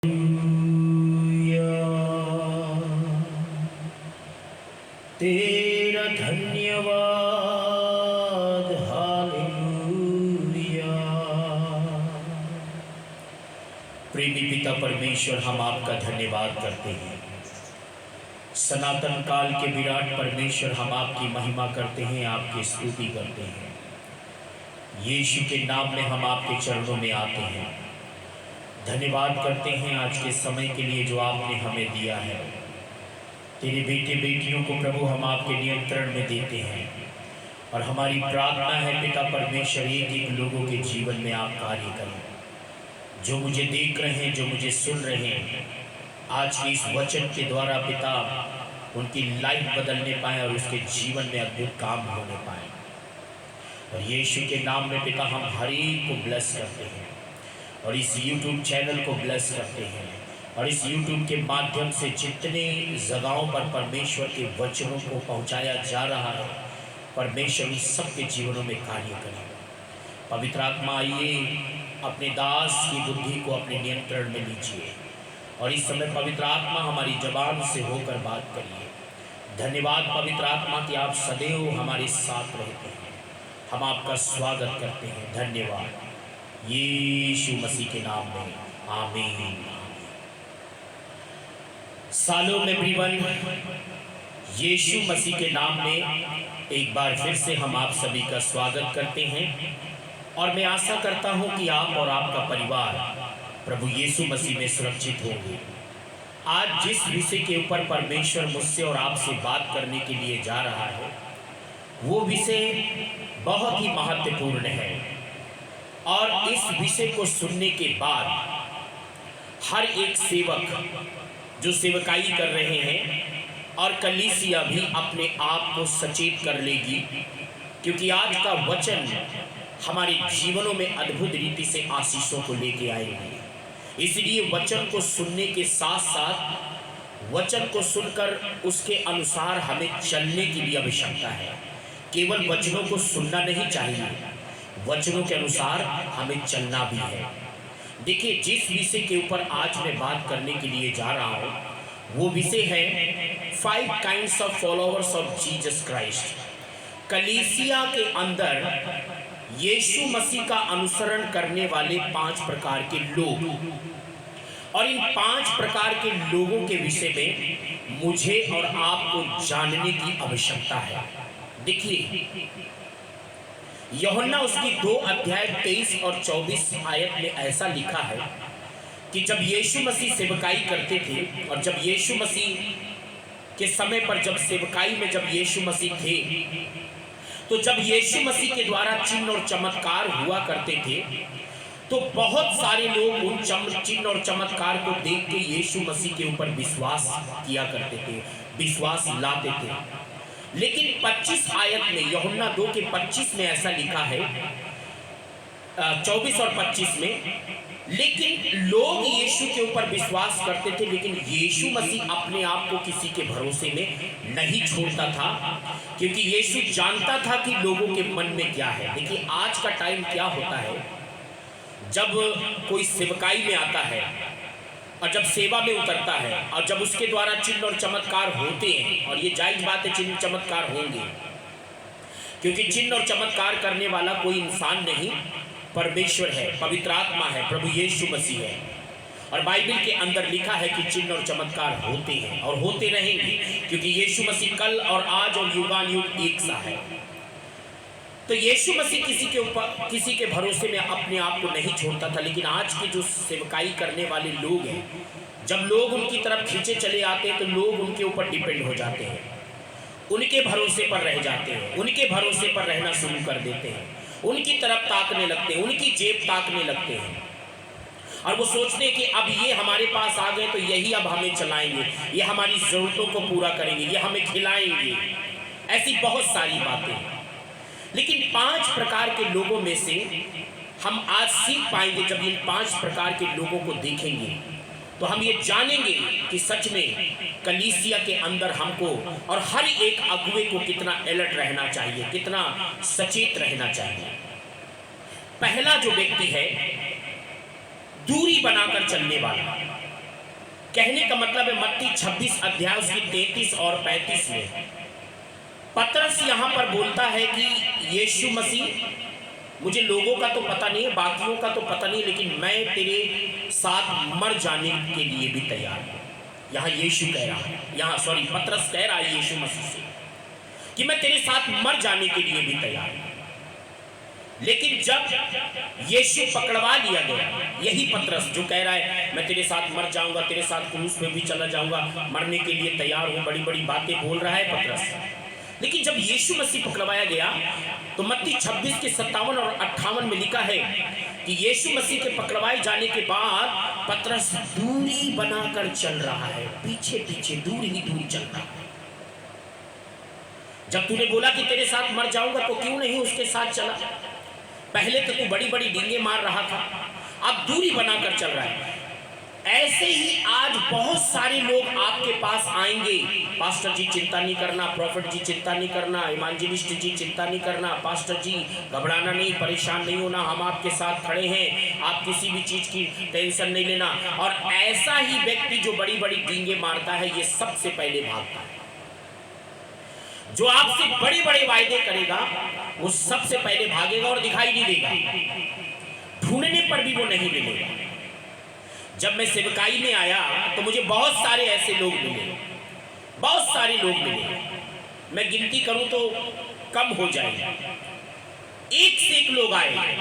तेरा धन्यवाद हालेलुया। प्रेमी पिता परमेश्वर, हम आपका धन्यवाद करते हैं। सनातन काल के विराट परमेश्वर, हम आपकी महिमा करते हैं, आपकी स्तुति करते हैं। यीशु के नाम में हम आपके चरणों में आते हैं, धन्यवाद करते हैं आज के समय के लिए जो आपने हमें दिया है। तेरे बेटे बेटियों को प्रभु हम आपके नियंत्रण में देते हैं और हमारी प्रार्थना है पिता परमेश्वर, एक एक लोगों के जीवन में आप कार्य करें। जो मुझे देख रहे हैं, जो मुझे सुन रहे हैं, आज के इस वचन के द्वारा पिता उनकी लाइफ बदलने पाए और उसके जीवन में अद्भुत काम होने पाए। और यीशु के नाम में पिता हम हर एक को ब्लेस करते हैं और इस YouTube चैनल को ब्लेस करते हैं और इस YouTube के माध्यम से जितने जगहों पर परमेश्वर के वचनों को पहुंचाया जा रहा है, परमेश्वर उन सबके जीवनों में कार्य करें। पवित्र आत्मा, आइए अपने दास की बुद्धि को अपने नियंत्रण में लीजिए और इस समय पवित्र आत्मा हमारी जबान से होकर बात करिए। धन्यवाद पवित्र आत्मा कि आप सदैव हमारे साथ रहते हैं। हम आपका स्वागत करते हैं। धन्यवाद यीशु मसीह के नाम में, आमीन। सालों में प्रियवन, यीशु मसीह के नाम में एक बार फिर से हम आप सभी का स्वागत करते हैं और मैं आशा करता हूं कि आप और आपका परिवार प्रभु यीशु मसीह में सुरक्षित होंगे। आज जिस विषय के ऊपर परमेश्वर मुझसे और आपसे बात करने के लिए जा रहा है, वो विषय बहुत ही महत्वपूर्ण है और इस विषय को सुनने के बाद हर एक सेवक जो सेवकाई कर रहे हैं और कलीसिया भी अपने आप को सचेत कर लेगी, क्योंकि आज का वचन हमारे जीवनों में अद्भुत रीति से आशीषों को लेके आएंगे। इसलिए वचन को सुनने के साथ साथ वचन को सुनकर उसके अनुसार हमें चलने की भी आवश्यकता है। केवल वचनों को सुनना नहीं चाहिए, वचनों के अनुसार हमें चलना भी है। देखिए, जिस विषय के ऊपर आज मैं बात करने के लिए जा रहा हूँ वो विषय है 5 kinds of followers of Jesus Christ. कलीसिया के अंदर यीशु मसीह का अनुसरण करने वाले 5 प्रकार के लोग, और इन 5 प्रकार के लोगों के विषय में मुझे और आपको जानने की आवश्यकता है। देखिए, यूहन्ना उसकी 2 अध्याय 23 और 24 आयत में ऐसा लिखा है कि जब यीशु मसीह सेवकाई करते थे और जब यीशु मसीह के समय पर जब सेवकाई में जब यीशु मसीह थे, तो जब यीशु मसीह के द्वारा चिन्ह और चमत्कार हुआ करते थे तो बहुत सारे लोग उन चिन्ह और चमत्कार को देख के यीशु मसीह के ऊपर विश्वास किया करते थे, विश्वास लाते थे। लेकिन 25 आयत में, यूहन्ना 2 के 25 में ऐसा लिखा है, 24 और 25 में, लेकिन लोग यीशु के ऊपर विश्वास करते थे लेकिन यीशु मसीह अपने आप को किसी के भरोसे में नहीं छोड़ता था, क्योंकि यीशु जानता था कि लोगों के मन में क्या है। देखिए, आज का टाइम क्या होता है, जब कोई सेवकाई में आता है और जब सेवा में उतरता है और जब उसके द्वारा चिन्ह और चमत्कार होते हैं, और ये जायज बात है, चिन्ह चमत्कार होंगे, क्योंकि चिन्ह और चमत्कार करने वाला कोई इंसान नहीं, परमेश्वर है, पवित्र आत्मा है, प्रभु यीशु मसीह है। और बाइबल के अंदर लिखा है कि चिन्ह और चमत्कार होते हैं और होते रहेंगे, क्योंकि यीशु मसीह कल और आज और युगानुयुग एक सा है। तो यीशु मसीह किसी के भरोसे में अपने आप को नहीं छोड़ता था। लेकिन आज के जो सेवकाई करने वाले लोग हैं, जब लोग उनकी तरफ खींचे चले आते हैं तो लोग उनके ऊपर डिपेंड हो जाते हैं, उनके भरोसे पर रह जाते हैं, उनके भरोसे पर रहना शुरू कर देते हैं, उनकी तरफ ताकने लगते हैं, उनकी जेब ताकने लगते हैं और वो सोचते हैं कि अब ये हमारे पास आ गए तो यही अब हमें चलाएंगे, ये हमारी ज़रूरतों को पूरा करेंगे, ये हमें खिलाएंगे। ऐसी बहुत सारी बातें। लेकिन 5 प्रकार के लोगों में से हम आज सीख पाएंगे। जब इन 5 प्रकार के लोगों को देखेंगे तो हम ये जानेंगे कि सच में कलीसिया के अंदर हमको और हर एक अगुवे को कितना अलर्ट रहना चाहिए, कितना सचेत रहना चाहिए। पहला जो व्यक्ति है, दूरी बनाकर चलने वाला। कहने का मतलब है मत्ती 26 अध्याय उसकी 33 और 35 में पतरस यहाँ पर बोलता है कि यीशु मसीह, मुझे लोगों का तो पता नहीं है, बाकियों का तो पता नहीं, लेकिन मैं तेरे साथ मर जाने के लिए भी तैयार हूँ। यहाँ यीशु कह रहा है, यहाँ सॉरी पतरस कह रहा है यीशु मसीह से कि मैं तेरे साथ मर जाने के लिए भी तैयार हूँ। लेकिन जब यीशु पकड़वा लिया गया, यही पतरस जो कह रहा है मैं तेरे साथ मर जाऊंगा, तेरे साथ क्रूस पे भी चला जाऊंगा, मरने के लिए तैयार हूँ, बड़ी बड़ी बातें बोल रहा है पतरस। लेकिन जब यीशु मसीह पकड़वाया गया तो मत्ती 26 के 57 और 58 में लिखा है कि यीशु मसीह के पकड़वाए जाने के बाद पतरस दूरी बनाकर चल रहा है, पीछे पीछे दूर ही दूर चल रहा है। जब तूने बोला कि तेरे साथ मर जाऊंगा तो क्यों नहीं उसके साथ चला? पहले तो तू बड़ी बड़ी डींगे मार रहा था, अब दूरी बनाकर चल रहा है। ऐसे ही आज बहुत सारे लोग आपके पास आएंगे, पास्टर जी चिंता नहीं करना, प्रॉफिट जी चिंता नहीं करना, इमांजिलिस्ट जी चिंता नहीं करना, पास्टर जी घबराना नहीं, परेशान नहीं होना, हम आपके साथ खड़े हैं, आप किसी भी चीज की टेंशन नहीं लेना। और ऐसा ही व्यक्ति जो बड़ी बड़ी डींगे मारता है ये सबसे पहले भागता है। जो आपसे बड़े बड़े वायदे करेगा वो सबसे पहले भागेगा और दिखाई नहीं देगा, ढूंढने पर भी वो नहीं मिलेगा। जब मैं सेवकाई में आया तो मुझे बहुत सारे ऐसे लोग मिले, बहुत सारे लोग मिले, मैं गिनती करूं तो कम हो जाएगा। एक से एक लोग आए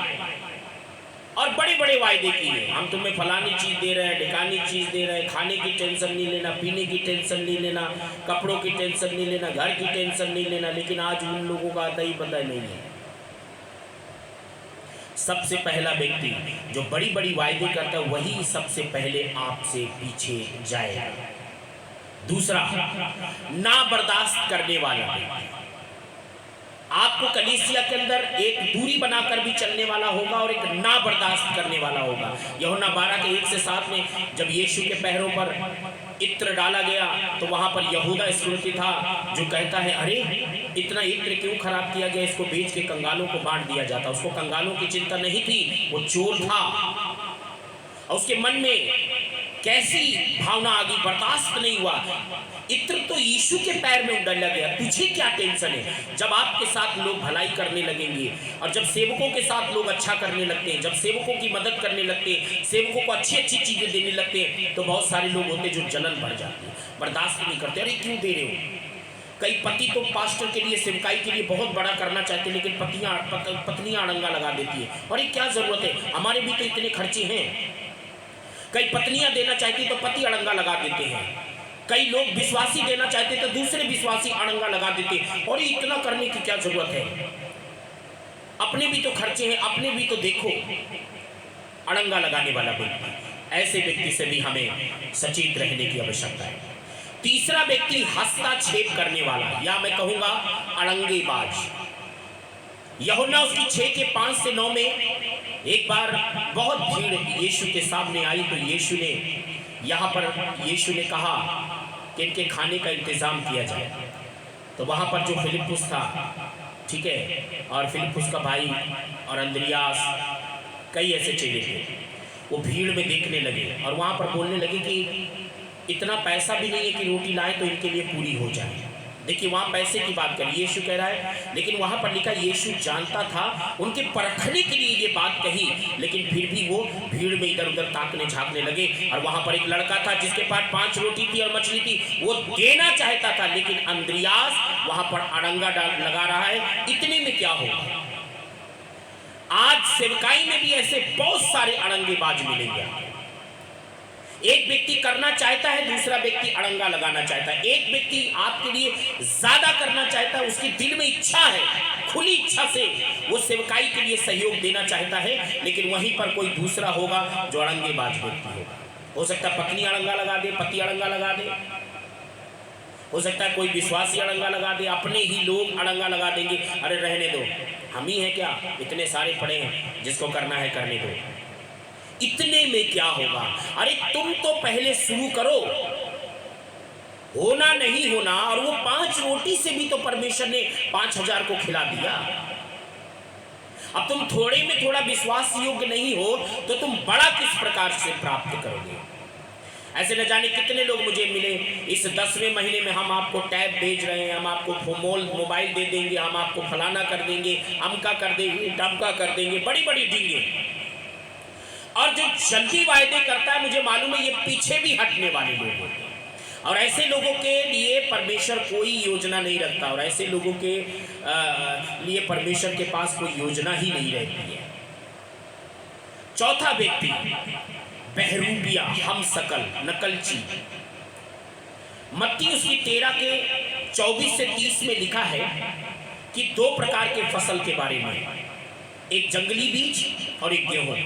और बड़े बड़े वायदे किए, हम तुम्हें फलानी चीज दे रहे हैं, ढिकानी चीज दे रहे हैं, खाने की टेंशन नहीं लेना, पीने की टेंशन नहीं लेना, कपड़ों की टेंशन नहीं लेना, घर की टेंशन नहीं लेना। लेकिन आज उन लोगों का आता ही पता नहीं है। सबसे पहला व्यक्ति जो बड़ी बड़ी वायदे करता है वही सबसे पहले आपसे पीछे जाएगा। दूसरा, ना बर्दाश्त करने वाला व्यक्ति। आपको कलीसिया के अंदर एक दूरी बनाकर भी चलने वाला होगा और एक ना बर्दाश्त करने वाला होगा। यूहन्ना 12 के 1 से 7 में जब यीशु के पैरों पर इत्र डाला गया तो वहां पर यहूदा इस्करियोती था जो कहता है अरे इतना इत्र क्यों खराब किया गया, इसको बेच के कंगालों को बांट दिया जाता। उसको कंगालों की चिंता नहीं थी, वो चोर था और उसके मन में कैसी भावना आ गई, बर्दाश्त नहीं हुआ। इत्र तो यीशु के पैर में डाला गया, तुझे क्या टेंशन है? जब आपके साथ लोग भलाई करने लगेंगे और जब सेवकों के साथ लोग अच्छा करने लगते हैं, जब सेवकों की मदद करने लगते हैं, सेवकों को अच्छी अच्छी चीजें देने लगते हैं, तो बहुत सारे लोग होते जो जलन बढ़ जाती है, बर्दाश्त नहीं करते। अरे क्यों दे रहे हो? कई पति तो पास्टर के लिए, सेवकाई के लिए बहुत बड़ा करना चाहते हैं, लेकिन पत्नियां अड़ंगा लगा देती है। अरे क्या जरूरत है, हमारे भी तो इतने खर्चे हैं। कई पत्नियां देना चाहती तो पति अड़ंगा लगा देते हैं, कई लोग विश्वासी देना चाहते तो दूसरे विश्वासी अड़ंगा लगा देते। और इतना करने की क्या जरूरत है? अपने भी तो खर्चे हैं, अपने भी तो देखो। अड़ंगा लगाने वाला व्यक्ति, ऐसे व्यक्ति से भी हमें सचेत रहने की आवश्यकता है। तीसरा व्यक्ति हस्तक्षेप करने वाला, या मैं कहूंगा अड़ंगेबाज। यूहन्ना उसकी 6 के 5 से 9 में एक बार बहुत भीड़ यीशु के सामने आई तो यीशु ने कहा कि इनके खाने का इंतजाम किया जाए। तो वहां पर जो फिलिप्पुस था, ठीक है, और फिलिप्पुस का भाई और अंद्रियास, कई ऐसे चेले थे, वो भीड़ में देखने लगे और वहां पर बोलने लगे कि इतना पैसा भी नहीं है कि रोटी लाए तो इनके लिए पूरी हो जाए। देखिए वहां पैसे की बात करी, यीशु कह रहा है, लेकिन वहां पर लिखा यीशु जानता था, उनके परखने के लिए ये बात कही, लेकिन फिर भी वो भीड़ में इधर उधर ताकने झांकने लगे। और वहां पर एक लड़का था जिसके पास 5 रोटी थी और मछली थी, वो देना चाहता था, लेकिन अंद्रियास वहां पर अड़ंगा लगा रहा है। इतने में क्या होगा? आज सेवकाई में भी ऐसे बहुत सारे अड़ंगेबाज मिलेंगे। एक व्यक्ति करना चाहता है, दूसरा व्यक्ति अड़ंगा लगाना चाहता है। एक व्यक्ति आपके लिए ज्यादा करना चाहता है, उसकी दिल में इच्छा है, खुली इच्छा से वो सेवकाई के लिए सहयोग देना चाहता है, लेकिन वहीं पर कोई दूसरा होगा जो अड़ंगेबाज व्यक्ति होगा। हो सकता है पत्नी अड़ंगा लगा दे, पति अड़ंगा लगा दे, हो सकता है कोई विश्वासी अड़ंगा लगा दे, अपने ही लोग अड़ंगा लगा देंगे। अरे रहने दो, हम ही हैं क्या, इतने सारे पड़े हैं, जिसको करना है करने दो, इतने में क्या होगा? अरे तुम तो पहले शुरू करो, होना नहीं होना। और वो 5 रोटी से भी तो परमेश्वर ने 5000 को खिला दिया। अब तुम थोड़े में थोड़ा विश्वास योग्य नहीं हो तो तुम बड़ा किस प्रकार से प्राप्त करोगे? ऐसे न जाने कितने लोग मुझे मिले, इस 10वें महीने में हम आपको टैब भेज रहे हैं, हम आपको मोबाइल दे देंगे, हम आपको फलाना कर देंगे, अमका कर देंगे, डमका कर देंगे, बड़ी बड़ी डींगे। और जो जल्दी वायदे करता है, मुझे मालूम है ये पीछे भी हटने वाले लोग होते हैं। और ऐसे लोगों के लिए परमेश्वर कोई योजना नहीं रखता, और ऐसे लोगों के लिए परमेश्वर के पास कोई योजना ही नहीं रहती है। चौथा व्यक्ति बहरूपिया, हम सकल, नकलची। मत्ती उसकी 13 के 24 से 30 में लिखा है कि 2 प्रकार के फसल के बारे में, एक जंगली बीज और एक गेहूं।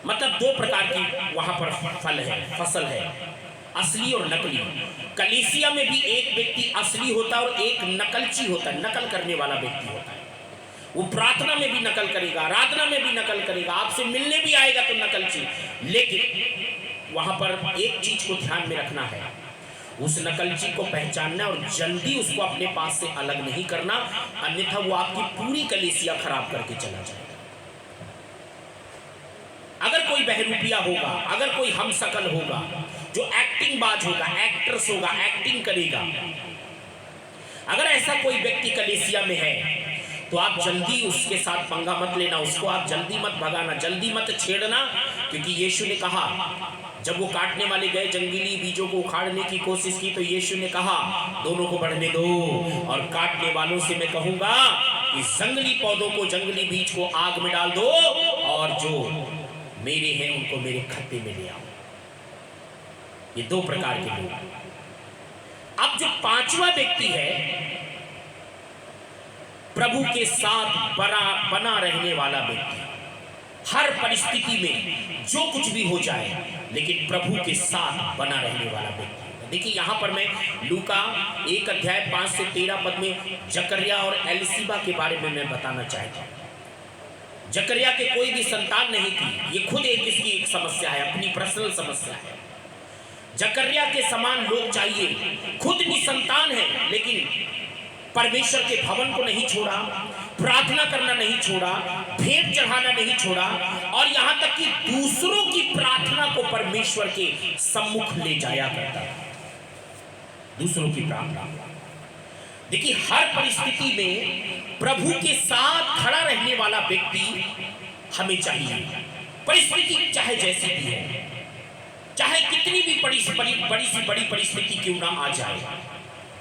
मतलब 2 प्रकार की वहां पर फसल है, असली और नकली। कलीसिया में भी एक व्यक्ति असली होता है और एक नकलची होता है, नकल करने वाला व्यक्ति होता है। वो प्रार्थना में भी नकल करेगा, आराधना में भी नकल करेगा, आपसे मिलने भी आएगा तो नकलची। लेकिन वहां पर एक चीज को ध्यान में रखना है, उस नकलची को पहचानना और जल्दी उसको अपने पास से अलग नहीं करना, अन्यथा वो आपकी पूरी कलीसिया खराब करके चला जाएगा। अगर कोई बहरूपिया होगा, अगर कोई हम सकल होगा, जो एक्टिंग बाज होगा, एक्ट्रेस होगा, एक्टिंग करेगा, अगर ऐसा कोई व्यक्ति कलीसिया में है तो आप जल्दी उसके साथ पंगा मत लेना, उसको आप जल्दी मत भगाना, जल्दी मत छेड़ना। क्योंकि यीशु ने कहा, जब वो काटने वाले गए, जंगली बीजों को उखाड़ने की कोशिश की, तो यीशु ने कहा दोनों को बढ़ने दो, और काटने वालों से मैं कहूंगा कि जंगली पौधों को, जंगली बीज को आग में डाल दो, और जो मेरे हैं उनको मेरे खत्ते में ले आओ। ये 2 प्रकार के लोग। अब जो 5वां व्यक्ति है, प्रभु के साथ बना रहने वाला व्यक्ति, हर परिस्थिति में जो कुछ भी हो जाए, लेकिन प्रभु के साथ बना रहने वाला व्यक्ति। देखिए यहां पर मैं लूका 1 अध्याय 5 से 13 पद में जकरिया और एलिसीबा के बारे में मैं बताना चाहता हूं। जकरिया के कोई भी संतान नहीं थी, ये खुद इसकी एक समस्या है, अपनी पर्सनल समस्या है। जकरिया के समान लोग चाहिए, खुद निसंतान है, लेकिन परमेश्वर के भवन को नहीं छोड़ा, प्रार्थना करना नहीं छोड़ा, भेंट चढ़ाना नहीं छोड़ा, और यहां तक कि दूसरों की प्रार्थना को परमेश्वर के सम्मुख ले जाया करता था। दूसरों की प्रार्थना, देखिए हर परिस्थिति में प्रभु के साथ खड़ा रहने वाला व्यक्ति हमें चाहिए। परिस्थिति चाहे जैसी भी है, चाहे कितनी भी बड़ी सी बड़ी परिस्थिति क्यों ना आ जाए,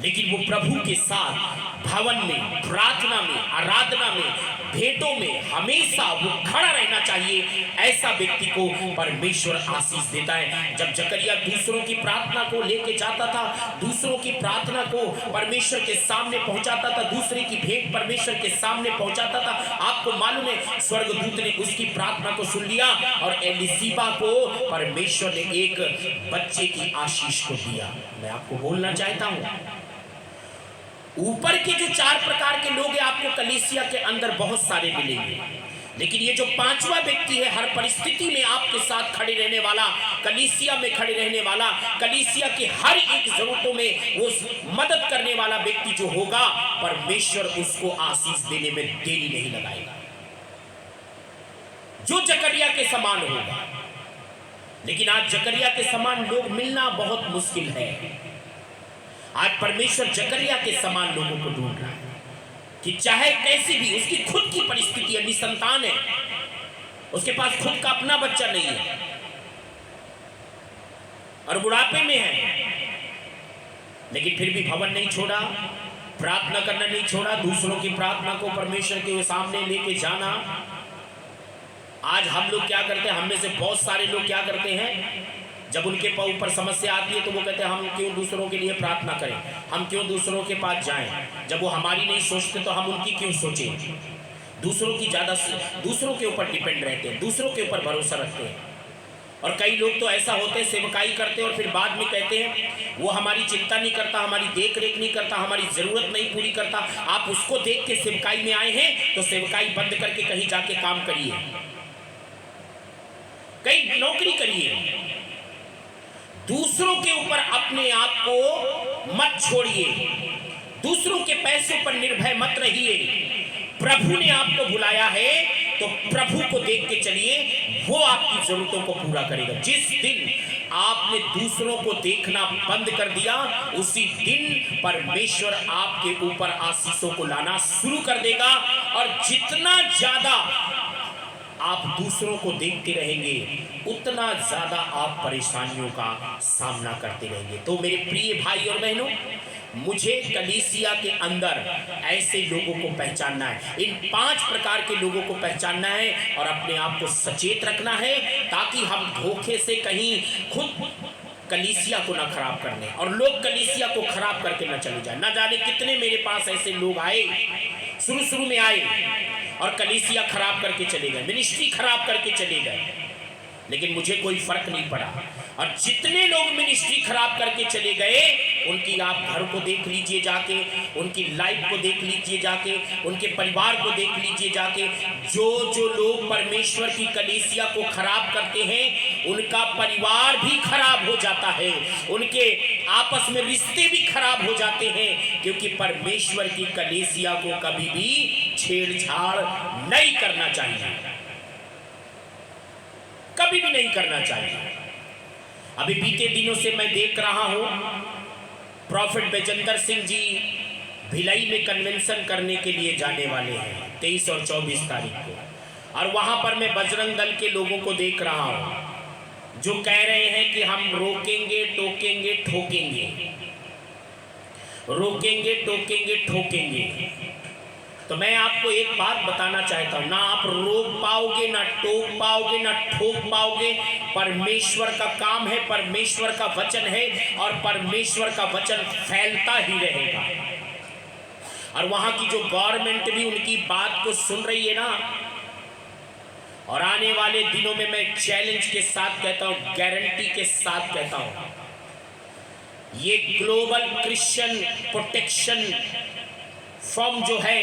लेकिन वो प्रभु के साथ भवन में, प्रार्थना में, आराधना में, भेंटों में हमेशा वो खड़ा रहना चाहिए। ऐसा व्यक्ति को परमेश्वर आशीष देता है। जब जकरिया दूसरों की प्रार्थना को लेके जाता था, दूसरों की प्रार्थना को परमेश्वर के सामने पहुंचाता था, दूसरे की भेंट परमेश्वर के सामने पहुंचाता था, आपको मालूम है स्वर्गदूत ने उसकी प्रार्थना को सुन लिया, और एलिसीबा को परमेश्वर ने एक बच्चे की आशीष को दिया। मैं आपको बोलना चाहता हूं, ऊपर के जो 4 प्रकार के लोग हैं आपको कलीसिया के अंदर बहुत सारे मिलेंगे, लेकिन ये जो 5वां व्यक्ति है, हर परिस्थिति में आपके साथ खड़े रहने वाला, कलीसिया में खड़े रहने वाला, कलीसिया की हर एक जरूरतों में वो मदद करने वाला व्यक्ति जो होगा, परमेश्वर उसको आशीष देने में देरी नहीं लगाएगा, जो जकरिया के समान होगा। लेकिन आज जकरिया के समान लोग मिलना बहुत मुश्किल है। आज परमेश्वर जकरिया के समान लोगों को ढूंढ रहा है कि चाहे कैसी भी उसकी खुद की परिस्थिति है, निसंतान है, उसके पास खुद का अपना बच्चा नहीं है और बुढ़ापे में है, लेकिन फिर भी भवन नहीं छोड़ा, प्रार्थना करना नहीं छोड़ा, दूसरों की प्रार्थना को परमेश्वर के सामने लेके जाना। आज हम लोग क्या करते हैं, हम में से बहुत सारे लोग क्या करते हैं, जब उनके ऊपर समस्या आती है तो वो कहते हैं हम क्यों दूसरों के लिए प्रार्थना करें, हम क्यों दूसरों के पास जाएं, जब वो हमारी नहीं सोचते तो हम उनकी क्यों सोचें। दूसरों की ज़्यादा, दूसरों के ऊपर डिपेंड रहते हैं, दूसरों के ऊपर भरोसा रखते हैं। और कई लोग तो ऐसा होते हैं, सेवकाई करते हैं और फिर बाद में कहते हैं वो हमारी चिंता नहीं करता, हमारी देख रेख नहीं करता, हमारी ज़रूरत नहीं पूरी करता। आप उसको देख के सेवकाई में आए हैं तो सेवकाई बंद करके कहीं जाके काम करिए, कहीं नौकरी करिए। दूसरों के ऊपर अपने आप को मत छोड़िए, दूसरों के पैसों पर निर्भय मत रहिए। प्रभु ने आपको बुलाया है तो प्रभु को देख के चलिए, वो आपकी जरूरतों को पूरा करेगा। जिस दिन आपने दूसरों को देखना बंद कर दिया, उसी दिन परमेश्वर आपके ऊपर आशीषों को लाना शुरू कर देगा। और जितना ज्यादा आप दूसरों को देखते रहेंगे, उतना ज्यादा आप परेशानियों का सामना करते रहेंगे। तो मेरे प्रिय भाई और बहनों, मुझे कलीसिया के अंदर ऐसे लोगों को पहचानना है, इन 5 प्रकार के लोगों को पहचानना है और अपने आप को सचेत रखना है, ताकि हम धोखे से कहीं खुद कलीसिया को ना खराब कर लें और लोग कलीसिया को खराब करके ना चले जाए। ना जाने कितने मेरे पास ऐसे लोग आए, शुरू में आए और कलीसिया खराब करके चले गए, मिनिस्ट्री खराब करके चले गए, लेकिन मुझे कोई फर्क नहीं पड़ा। और जितने लोग मिनिस्ट्री खराब करके चले गए, उनकी आप घर को देख लीजिए जाके, उनकी लाइफ को देख लीजिए जाके, उनके परिवार को देख लीजिए जाके। जो लोग परमेश्वर की कलीसिया को खराब करते हैं, उनका परिवार भी खराब हो जाता है, उनके आपस में रिश्ते भी खराब हो जाते हैं, क्योंकि परमेश्वर की कलीसिया को कभी भी छेड़छाड़ नहीं करना चाहिए, कभी भी नहीं करना चाहिए। अभी बीते दिनों से मैं देख रहा हूं, प्रॉफिट बैजेंद्र सिंह जी भिलाई में कन्वेंशन करने के लिए जाने वाले हैं 23 और 24 तारीख को, और वहां पर मैं बजरंग दल के लोगों को देख रहा हूं जो कह रहे हैं कि हम रोकेंगे, टोकेंगे, ठोकेंगे, रोकेंगे, टोकेंगे, ठोकेंगे। तो मैं आपको एक बात बताना चाहता हूं, ना आप रोक पाओगे, ना टोक पाओगे, ना ठोक पाओगे। परमेश्वर का काम है, परमेश्वर का वचन है, और परमेश्वर का वचन फैलता ही रहेगा। और वहां की जो गवर्नमेंट भी उनकी बात को सुन रही है ना, और आने वाले दिनों में मैं चैलेंज के साथ कहता हूं, गारंटी के साथ कहता हूं, ये ग्लोबल क्रिश्चियन प्रोटेक्शन फॉर्म जो है,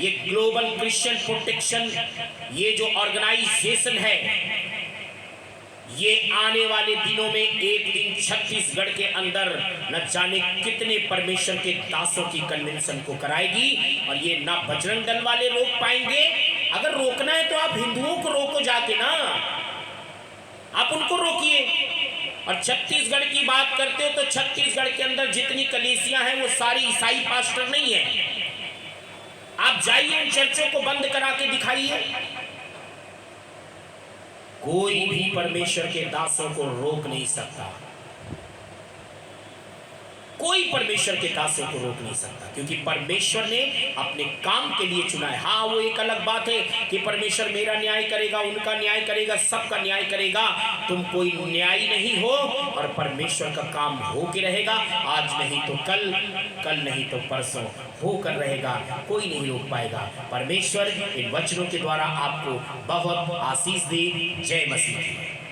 ये ग्लोबल क्रिश्चियन प्रोटेक्शन, ये जो ऑर्गेनाइजेशन है, ये आने वाले दिनों में एक दिन छत्तीसगढ़ के अंदर न जाने कितने परमेश्वर के दासों की कन्वेंशन को कराएगी, और ये ना बजरंग दल वाले रोक पाएंगे। अगर रोकना है तो आप हिंदुओं को रोको जाके ना, आप उनको रोकिए। और छत्तीसगढ़ की बात करते हो तो छत्तीसगढ़ के अंदर जितनी कलीसियां हैं वो सारी ईसाई पास्टर नहीं है। आप जाइए, उन चर्चों को बंद करा के दिखाइए, कोई भी परमेश्वर के दासों को रोक नहीं सकता, कोई परमेश्वर के दासों को रोक नहीं सकता, क्योंकि परमेश्वर ने अपने काम के लिए चुना है। हाँ, वो एक अलग बात है कि परमेश्वर मेरा न्याय करेगा, उनका न्याय करेगा, सबका न्याय करेगा। तुम कोई न्यायी नहीं हो, और परमेश्वर का काम हो के रहेगा, आज नहीं तो कल, कल नहीं तो परसों होकर रहेगा, कोई नहीं रोक पाएगा। परमेश्वर इन वचनों के द्वारा आपको बहुत आशीष दे। जय मसीह।